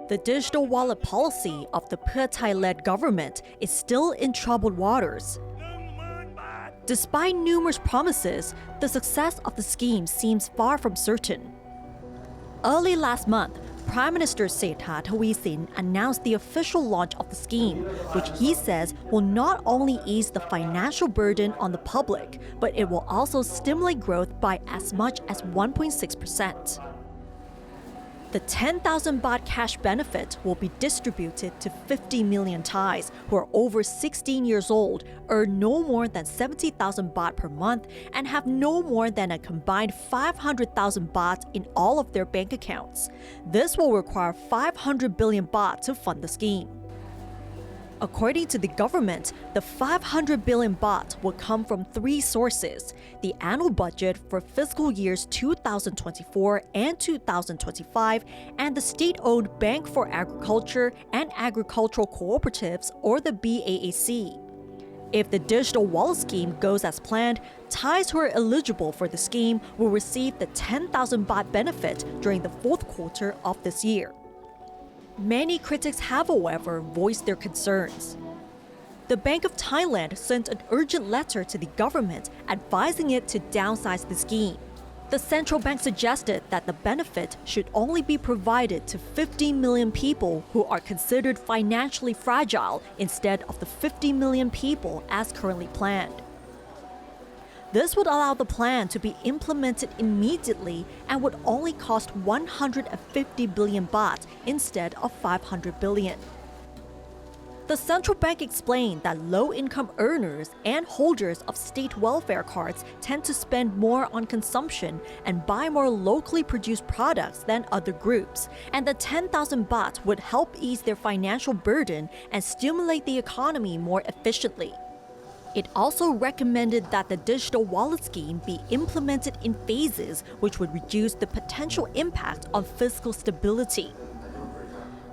The digital wallet policy of the Pheu Thai-led government is still in troubled waters. Despite numerous promises, the success of the scheme seems far from certain. Early last month, Prime Minister Sethar Thavisin announced the official launch of the scheme, which he says will not only ease the financial burden on the public, but it will also stimulate growth by as much as 1.6%. The 10,000 baht cash benefit will be distributed to 50 million Thais who are over 16 years old, earn no more than 70,000 baht per month, and have no more than a combined 500,000 baht in all of their bank accounts. This will require 500 billion baht to fund the scheme. According to the government, the 500 billion baht will come from three sources: the annual budget for fiscal years 2024 and 2025, and the state-owned Bank for Agriculture and Agricultural Cooperatives, or the BAAC. If the digital wallet scheme goes as planned, Thais who are eligible for the scheme will receive the 10,000 baht benefit during the fourth quarter of this year. Many critics have, however, voiced their concerns. The Bank of Thailand sent an urgent letter to the government advising it to downsize the scheme. The central bank suggested that the benefit should only be provided to 50 million people who are considered financially fragile instead of the 50 million people as currently planned. This would allow the plan to be implemented immediately and would only cost 150 billion baht instead of 500 billion. The central bank explained that low-income earners and holders of state welfare cards tend to spend more on consumption and buy more locally produced products than other groups, and the 10,000 baht would help ease their financial burden and stimulate the economy more efficiently. It also recommended that the digital wallet scheme be implemented in phases, which would reduce the potential impact on fiscal stability.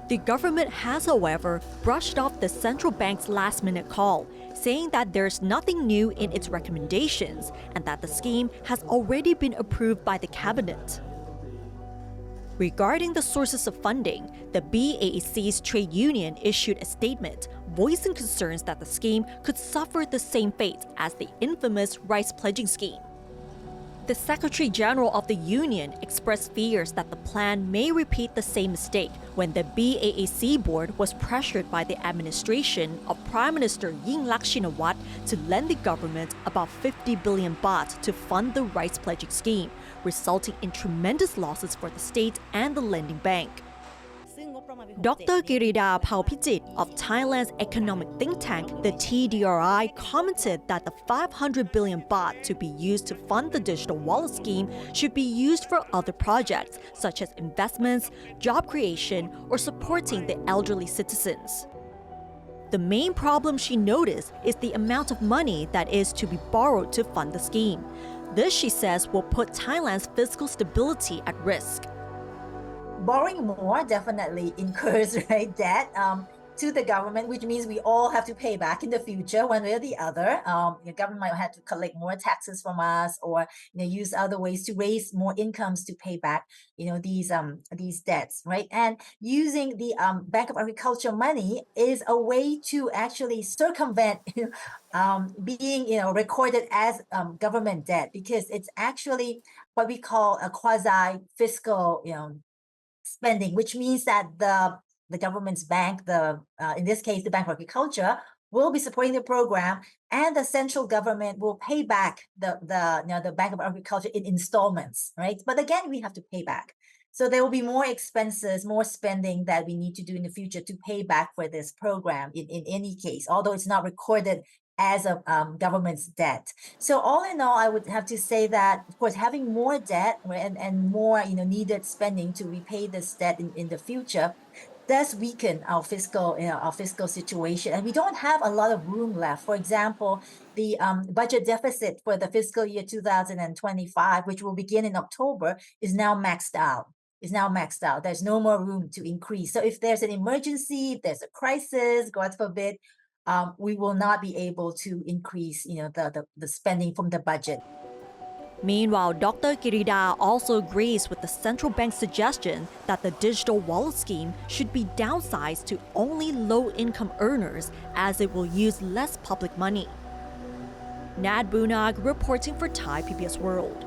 The government has, however, brushed off the central bank's last-minute call, saying that there's nothing new in its recommendations and that the scheme has already been approved by the cabinet. Regarding the sources of funding, the BAAC's trade union issued a statement voicing concerns that the scheme could suffer the same fate as the infamous rice pledging scheme. The Secretary General of the union expressed fears that the plan may repeat the same mistake when the BAAC board was pressured by the administration of Prime Minister Yingluck Shinawatra to lend the government about 50 billion baht to fund the rice pledging scheme, resulting in tremendous losses for the state and the lending bank. Dr. Girida Phawpijit of Thailand's economic think tank, the TDRI, commented that the 500 billion baht to be used to fund the digital wallet scheme should be used for other projects, such as investments, job creation, or supporting the elderly citizens. The main problem she noticed is the amount of money that is to be borrowed to fund the scheme. This, she says, will put Thailand's fiscal stability at risk. Borrowing more definitely incurs debt to the government, which means we all have to pay back in the future one way or the other. The government might have to collect more taxes from us, or use other ways to raise more incomes to pay back these debts, right? And using the Bank of Agriculture money is a way to actually circumvent being recorded as government debt, because it's actually what we call a quasi fiscal spending, which means that the government's bank, in this case, the Bank of Agriculture, will be supporting the program, and the central government will pay back the Bank of Agriculture in installments, right? But again, we have to pay back. So there will be more expenses, more spending that we need to do in the future to pay back for this program in any case, although it's not recorded as a government's debt. So all in all, I would have to say that, of course, having more debt and more needed spending to repay this debt in the future does weaken our fiscal situation, and we don't have a lot of room left. For example, the budget deficit for the fiscal year 2025, which will begin in October, is now maxed out. There's no more room to increase. So if there's an emergency, if there's a crisis, God forbid, we will not be able to increase the spending from the budget. Meanwhile, Dr. Girida also agrees with the central bank's suggestion that the digital wallet scheme should be downsized to only low-income earners as it will use less public money. Nad Bunag reporting for Thai PBS World.